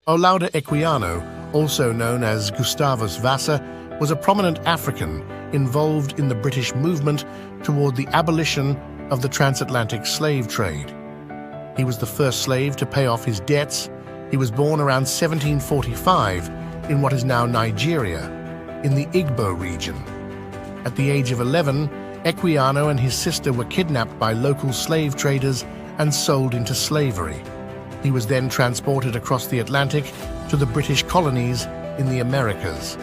OLAUDAH Equiano, also known as Gustavus Vassa, was a prominent African involved in the British movement toward the abolition of the transatlantic slave trade. He was the first slave to pay off his debts. He was born around 1745 in what is now Nigeria, in the Igbo region. At the age of 11, Equiano and his sister were kidnapped by local slave traders and sold into slavery. He was then transported across the Atlantic to the British colonies in the Americas.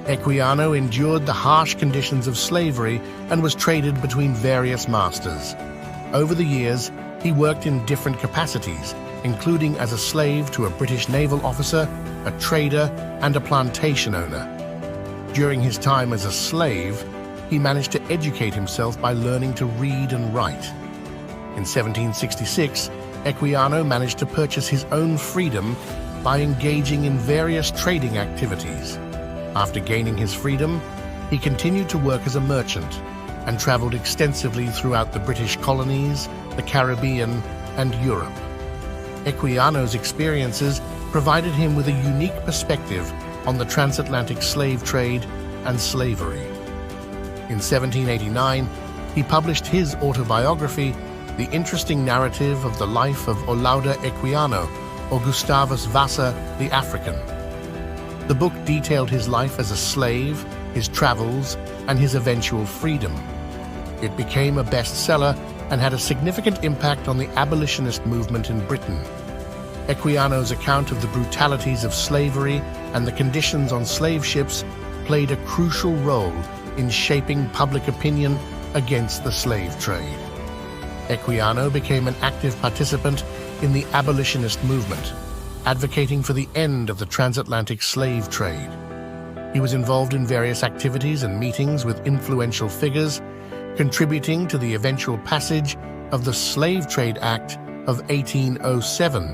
Equiano endured the harsh conditions of slavery and was traded between various masters. Over the years, he worked in different capacities, including as a slave to a British naval officer, a trader, and a plantation owner. During his time as a slave, he managed to educate himself by learning to read and write. In 1766, Equiano managed to purchase his own freedom by engaging in various trading activities. After gaining his freedom, he continued to work as a merchant and traveled extensively throughout the British colonies, the Caribbean, and Europe. Equiano's experiences provided him with a unique perspective on the transatlantic slave trade and slavery. In 1789, he published his autobiography, The Interesting Narrative of the Life of OLAUDAH Equiano, or Gustavus Vassa the African. The book detailed his life as a slave, his travels, and his eventual freedom. It became a bestseller and had a significant impact on the abolitionist movement in Britain. Equiano's account of the brutalities of slavery and the conditions on slave ships played a crucial role in shaping public opinion against the slave trade. Equiano became an active participant in the abolitionist movement, advocating for the end of the transatlantic slave trade. He was involved in various activities and meetings with influential figures, contributing to the eventual passage of the Slave Trade Act of 1807,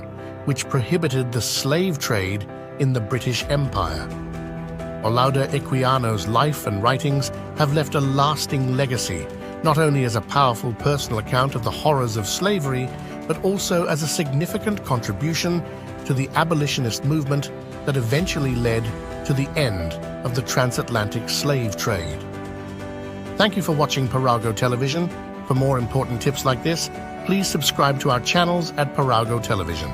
which prohibited the slave trade in the British Empire. OLAUDAH Equiano's life and writings have left a lasting legacy, not only as a powerful personal account of the horrors of slavery, but also as a significant contribution to the abolitionist movement that eventually led to the end of the transatlantic slave trade. Thank you for watching Parago Television. For more important tips like this, please subscribe to our channels at Parago Television.